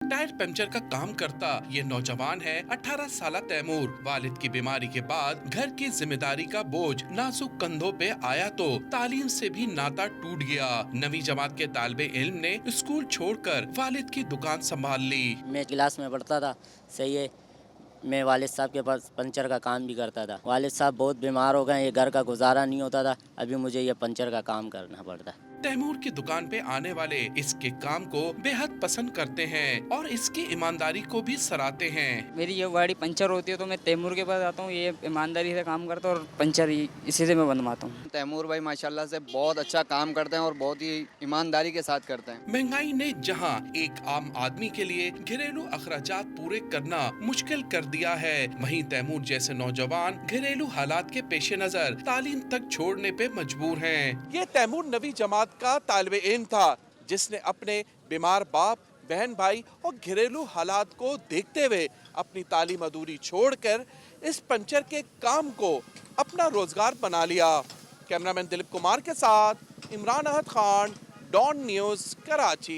Tyre puncture का काम करता ये नौजवान है 18 साल तैमूर। वालिद की बीमारी के बाद घर की जिम्मेदारी का बोझ नाजुक कंधों पे आया तो तालीम से भी नाता टूट गया। नवी जमात के तालिबे इल्म ने स्कूल छोड़कर वालिद की दुकान संभाल ली। मैं क्लास में पढ़ता था, सही है। मैं वालिद साहब के पास पंचर का काम भी करता था। वालिद साहब बहुत बीमार हो गए, ये घर का गुजारा नहीं होता था, अभी मुझे ये पंचर का काम करना पड़ता है। तैमूर की दुकान पे आने वाले इसके काम को बेहद पसंद करते हैं और इसकी ईमानदारी को भी सराहते हैं। मेरी ये गाड़ी पंचर होती है तो मैं तैमूर के पास आता हूँ, ये ईमानदारी से काम करता है और पंचर इसी से मैं बनवाता हूँ। तैमूर भाई माशाल्लाह से बहुत अच्छा काम करते हैं और बहुत ही ईमानदारी के साथ करते हैं। महंगाई ने जहां एक आम आदमी के लिए घरेलू अखराजात पूरे करना मुश्किल कर दिया है, वहीं तैमूर जैसे नौजवान घरेलू हालात के पेश नजर तालीम तक छोड़ने पे मजबूर हैं। ये तैमूर नवी जमात का तालिबे इल्म था जिसने अपने बीमार बाप, बहन भाई और घरेलू हालात को देखते हुए अपनी तालीम अधूरी छोड़कर इस पंचर के काम को अपना रोजगार बना लिया। कैमरामैन दिलीप कुमार के साथ इमरान अहद खान, डॉन न्यूज़, कराची।